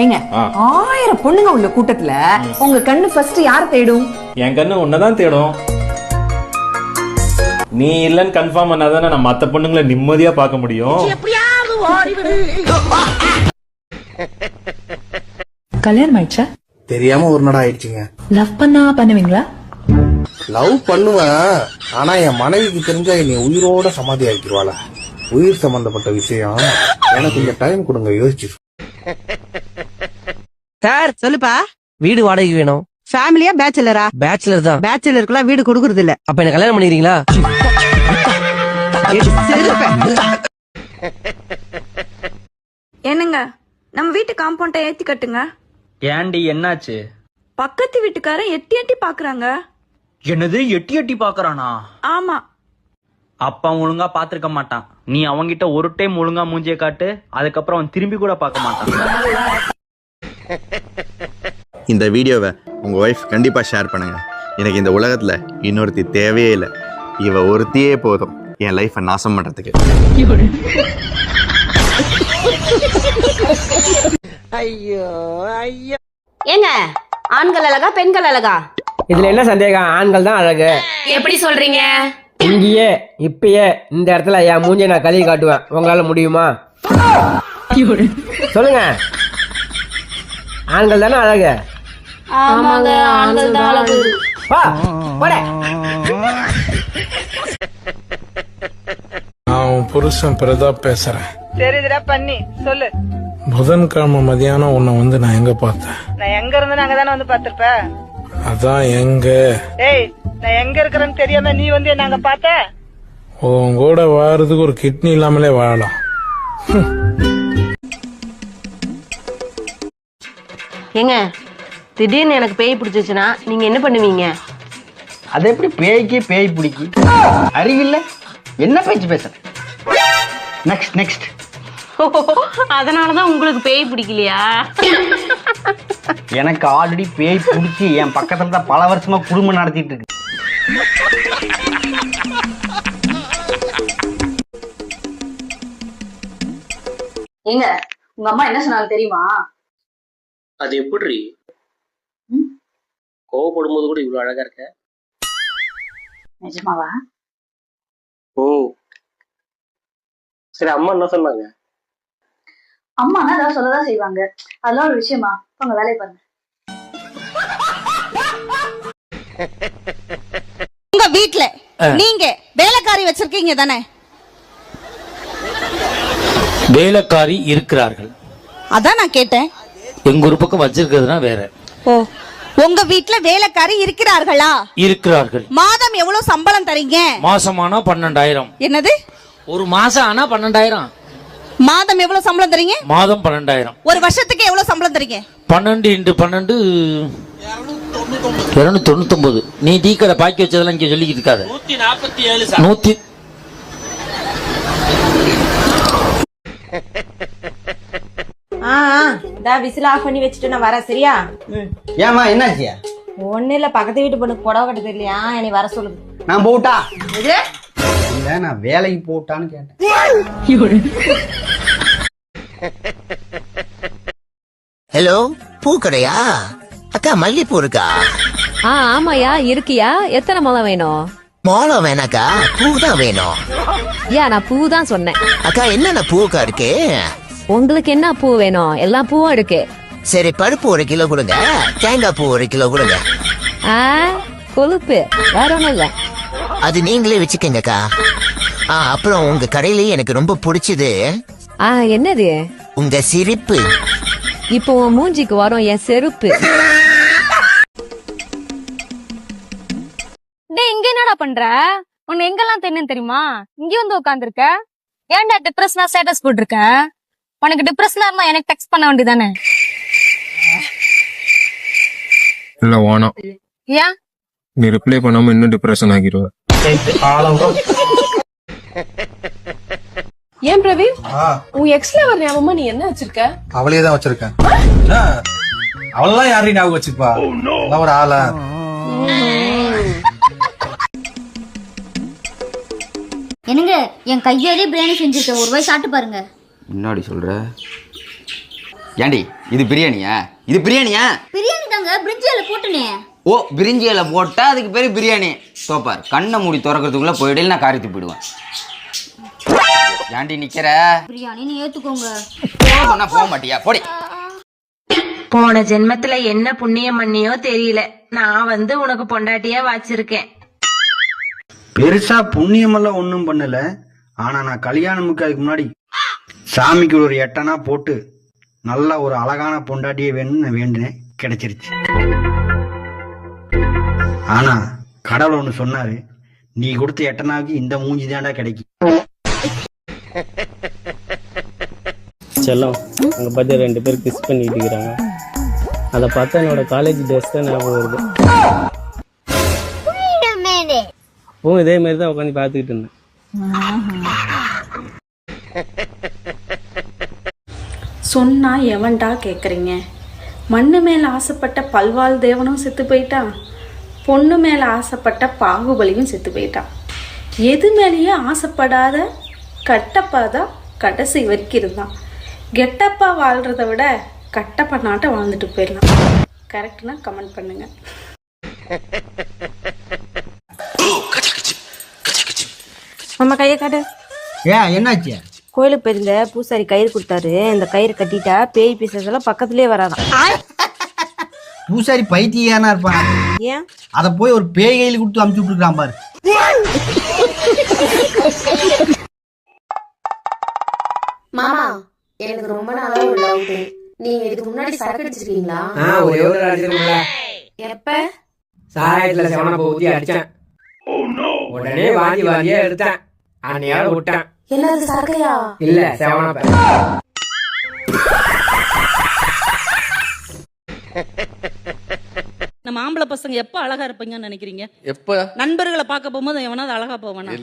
ஏங்க 1000 பொண்ணுங்க உள்ள கூட்டத்துல உங்க கண்ணு ஃபர்ஸ்ட் யார தேடும்? என் கண்ணு உன்னதான் தேடும். நீ இல்லன்னு கன்ஃபார்ம் பண்ணாதானே நான் மத்த பொண்ணுங்களை நிம்மதியா பார்க்க முடியும். கல்யாணம் ஆயிடுச்சா? தெரியாம ஒரு நட ஆயிடுச்சுங்க. லவ் பண்ணுவீங்களா? லவ் பண்ணுவேன், ஆனா என் மனைவிக்கு தெரிஞ்சா என்னை உயிரோட சமாதி ஆக்கிடுவாள. உயிர் சம்பந்தப்பட்ட விஷயம், எனக்கு இந்த டைம் கொடுங்க யோசிச்சு. சார் சொல்லுப்பா. வீடு வாடகைக்கு வேணும். ஃபேமிலியா பேச்சுலரா? பேச்சுலர் தான். பேச்சுலருக்குலாம் வீடு கொடுக்கறது இல்ல. அப்ப என்ன கல்யாணம் பண்ணிக்கிறீங்களா? என்னங்க, நம்ம வீட்டு காம்பவுண்ட ஏத்தி கட்டுங்க. ஏண்டி என்னாச்சு? பக்கத்து வீட்டுக்காரன் எட்டி எட்டி பாக்குறாங்க. என்னது எட்டி எட்டி பாக்குறானா? ஆமா. அப்ப ஒழுங்கா பாத்துருக்க மாட்டான். நீ அவங்கிட்ட ஒரு டைம் ஒழுங்கா மூஞ்சிய காட்டு, அதுக்கப்புறம் அவன் திரும்பி கூட பார்க்க மாட்டான். இந்த வீடியோவை உங்க ஒய்ஃப் கண்டிப்பா ஷேர் பண்ணுங்க. எனக்கு இந்த உலகத்துல இன்னொருத்தி தேவையே இல்லை. இவ ஒருத்தியே போதும் என் லைஃபை நாசம் பண்றதுக்கு. ஐயோ ஐயோ. ஏங்க, ஆண்கள் அழகா பெண்கள் அழகா? இதுல என்ன சந்தேகம்? ஆண்கள் தான் அழகு. எப்படி சொல்றீங்க? இங்கேயே இப்பயே இந்த இடத்துல என் மூஞ்சியை நான் கழுவி காட்டுவேன். உங்களால முடியுமா? சொல்லுங்க. ஆண்கள் தானே அழகு. ஆமாங்க, ஆண்கள் தான் அழகு. வா போட. நான் உன் புருஷன் பிரதாப் பேசுறேன். தெரியுதுடா பண்ணி சொல்லு. புதன்கிழமை மதியானம் உன்னை நான் எங்க பார்த்தேன்? நான் எங்க இருந்து அங்க தானே வந்து பாத்திருப்ப. அதான் எங்க? ஏய், நான் எங்க இருக்கிறேன்னு தெரியாம நீ வந்து என்ன அங்க பார்த்த? உன் கூட வாழறதுக்கு ஒரு கிட்னி இல்லாமலே வாழலாம். ஏங்க, திடீர்னு எனக்கு பேய் பிடிச்சிச்சுன்னா நீங்க என்ன பண்ணுவீங்க? அது எப்படி பேய்க்கு பேய் பிடிக்கி? அறிவில்ல, என்ன பேச்சு பேசுற? Next next. அதனாலதான் உங்களுக்கு பேய் பிடிக்கலையா? எனக்கு ஆல்ரெடி பேய் பிடிச்சி என் பக்கத்துல தான் பல வருஷமா குடும்பம் நடத்திட்டு இருக்கு. ஏங்க, உங்க அம்மா என்ன சொன்னாங்க தெரியுமா? அது எப்படி கோவப்படும் போது கூட இவ்வளவு அழகா இருக்க? நிஜமாவா? ஓ சரி, அம்மா என்ன சொன்னாங்க? அம்மா ஏதாவது சொல்லதான் செய்வாங்க. அதெல்லாம் ஒரு விஷயமா? உங்க வேலையை பாருங்க. உங்க வீட்ல நீங்க வேலைக்காரி வச்சிருக்கீங்க தானே? வேலைக்காரி இருக்கிறார்கள். அதான் நான் கேட்டேன். எங்க ஒரு பக்கம் வச்சிருக்கிறதுனா வேற. ஓ, உங்க வீட்ல வேலைக்காரி இருக்கிறார்களா? இருக்கிறார்கள். மாதம் எவ்வளவு சம்பளம் தரீங்க? மாசமானா 12,000. என்னது? ஒரு மாசம் ஆனா 12,000. மாதம் எவ்வளவு சம்பளம் தரீங்க? மாதம் 12,000. ஒரு வருஷத்துக்கு எவ்வளவு சம்பளம் தரீங்க? 12 × 12 299. நீ டீ கடை பாக்கி வச்சதெல்லாம் இங்க சொல்லிக்கிட்டு இருக்காத. 147. விசில் ஆஃப் பண்ணி வச்சுட்டு நான் வரேன், சரியா? ஏமா என்னாச்சியா? ஒண்ணு இல்ல, பக்கத்து வீட்டு பொண்ணுக்கு புடவை கட்ட தெரியலையா, என்னை வர சொல்லுது. நான் போட்டா? இல்ல, நான் வேலைக்கு போட்டான்னு கேட்டேன். ஹலோ, பூ கடையா? அக்கா மல்லிப்பூ இருக்கா? ஆமாயா, இருக்கியா? எத்தனை முளம் வேணும்? மோளம் வேணாக்கா, பூ தான் வேணும். நான் பூ தான் சொன்னேன். அக்கா என்னென்ன பூக்கா இருக்கு? உங்களுக்கு என்ன பூ வேணும்? எல்லா பூவும் இருக்கு. சரி, பருப்பு 1 கிலோ கொடுங்க. தேங்காய் பூ 1 கிலோ கொடுங்க. கொழுப்பு வேற ஒண்ணும் இல்ல. அது நீங்களே வச்சுக்கங்கக்கா. அப்புறம் உங்க கடையிலேயே எனக்கு ரொம்ப பிடிச்சது என்னது? உங்க சிரிப்பு. இப்போ உன் மூஞ்சிக்கு வரும் என் செருப்பு. இங்க என்னடா பண்ற? உன்னை எங்கெல்லாம் தெரியும் தெரியுமா? இங்க வந்து உட்காந்துருக்க. ஏன்டா டிப்ரெஷனா ஸ்டேட்டஸ் போட்டிருக்க? உனக்கு டிப்ரெஷனா இருந்தா எனக்கு டெக்ஸ்ட் பண்ண வேண்டியதானே? இல்ல வானா, ஏன் நீ ரிப்ளை பண்ணாம இன்னும் டிப்ரெஷன் ஆகிடுவ. ஏன் பிரவீன், உன் எக்ஸ் லவர் ஞாபகமா நீ என்ன வச்சிருக்க? அவளையே தான் வச்சிருக்கேன். அவளெல்லாம் யாரையும் ஞாபகம் வச்சுப்பா, ஒரு ஆளா? என்னங்க, என் கையாலே பிரியாணி செஞ்சிருக்கேன், ஒரு வாய் சாப்பிட்டு பாருங்க. முன்னாடி சொல்ற ஏண்டி இது பிரியாணியா? இது பிரியாணியா? பிரியாணி தாங்க பிரிட்ஜில போட்டுனே. ஓ, பிரிஞ்சியில போட்டா அதுக்கு பேரு பிரியாணி. சோப்பார் கண்ணை மூடி திறக்கிறதுக்குள்ள போயிடல நான் காரி துப்பிடுவேன். ஏண்டி நிக்கிற? பிரியாணி நீ ஏத்துக்கோங்க. சொன்னா போக மாட்டியா? போடி. போன ஜென்மத்துல என்ன புண்ணியம் பண்ணியோ தெரியல, நான் வந்து உனக்கு பொண்டாட்டியா வாச்சிருக்கேன். பெருசா புண்ணியமெல்லாம் ஒன்றும் பண்ணல. ஆனா நான் கல்யாணமுக்கு அதுக்கு முன்னாடி சாமிக்கு ஒரு 8 போட்டு நல்ல ஒரு அழகான பொண்டாட்டியே வேணும்னு நான் வேண்டினேன். கிடைச்சிருச்சு. ஆனா கடவுள் ஒண்ணு சொன்னாரு, நீ கொடுத்த 8 இந்த மூஞ்சி தாண்டா கிடைக்கும். செல்லம் அங்க பார்த்து 2 பேர் கிஸ் பண்ணிட்டு இருக்கிறாங்க. அதை பார்த்தா என்னோட காலேஜ் டேஸ் தான் ஞாபகம் வருது. அப்பவும் இதே மாதிரி தான் உட்காந்து பார்த்துக்கிட்டு இருந்தேன். சொன்னா எவன்டா கேக்குறீங்க? மண்ணு மேல ஆசைப்பட்ட பல்வாள் தேவனும் செத்து போயிட்டான், பொண்ணு மேல ஆசைப்பட்ட பாகுபலியும் செத்து போயிட்டான். எது மேலேயே ஆசைப்படாத கட்டப்பா தான் கடைசி வரைக்கும் இருந்தான். கெட்டப்பா வாழ்றத விட கட்டப்பா நாட்டை வாழ்ந்துட்டு போயிடலாம். கரெக்ட்னா கமெண்ட் பண்ணுங்க. நம்ம கையை காட்டு. ஏன் என்னாச்சு? கோயிலுக்கு போயிருந்த பூசாரி கயிறு கொடுத்தாரு, இந்த கயிறு கட்டிட்டா பேய் பிசாசெல்லாம் பக்கத்துலயே வராதான். பூசாரி பைத்தியானா இருப்பான். ஏன் அத போய் ஒரு பேய் கையில் கொடுத்து அமுச்சு விட்டுருக்கான் பாரு. மாமா, எனக்கு ரொம்ப நாளா ஒரு டவுட். நீங்க இதுக்கு முன்னாடி சரக்கு அடிச்சிருக்கீங்களா? ஒரே ஒரு அடிச்சிருக்கீங்களா? எப்ப? சாராயத்துல செவன ஊத்தி அடிச்சேன். உடனே வாந்தியே எடுத்தேன். அன்னையால விட்டேன். என்னது சரக்கையா? இல்ல செவன. நம்ம ஆம்பளை பசங்க எப்ப அழகா இருப்பீங்கன்னு நினைக்கிறீங்க? எப்ப நண்பர்களை பார்க்க போகும்போது எவனாவது அழகா போவானா?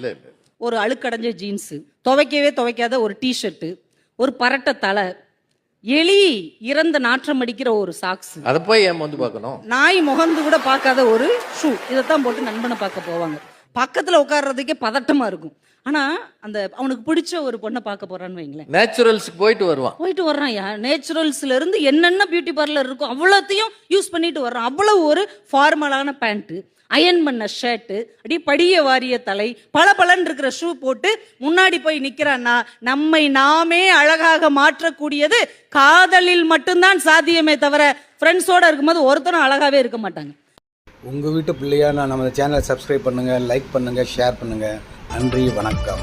ஒரு அழுக்கடைஞ்ச ஜீன்ஸ், துவைக்காத ஒரு டிஷர்ட், ஒரு பரட்ட தலை, எலி இறந்த நாற்றம் அடிக்கிற ஒரு சாக்ஸ், அத போய் ஏன் வந்து பார்க்கணும்? நாய் முகந்து கூட பார்க்காத ஒரு ஷூ, இதைத்தான் போட்டு நண்பனை பார்க்க போவாங்க. பக்கத்துல உட்கார்றதுக்கே பதட்டமா இருக்கும். ஆனா அந்த அவனுக்கு பிடிச்ச ஒரு பொண்ணை பார்க்க போறான்னு வைங்களேன், நேச்சுரல்ஸ்க்கு போயிட்டு வர்றான். நேச்சுரல்ஸ்ல இருந்து என்னென்ன பியூட்டி பார்லர் இருக்கும் அவ்வளோத்தையும் யூஸ் பண்ணிட்டு வர்றான். அவ்வளவு ஒரு ஃபார்மலான பேண்ட், அயன் பண்ண ஷர்ட், அப்படியே படிய வாரிய தலை, பளபளன்னு இருக்கிற ஷூ போட்டு முன்னாடி போய் நிக்கிறான்னா, நம்மை நாமே அழகாக மாற்றக்கூடியது காதலில் மட்டும்தான் சாத்தியமே தவிர ஃப்ரெண்ட்ஸோட இருக்கும்போது ஒருத்தரும் அழகாவே இருக்க மாட்டாங்க. உங்க வீட்டு பிள்ளையா நம்ம சேனலை சப்ஸ்கிரைப் பண்ணுங்க, லைக் பண்ணுங்க, ஷேர் பண்ணுங்க. நன்றி, வணக்கம்.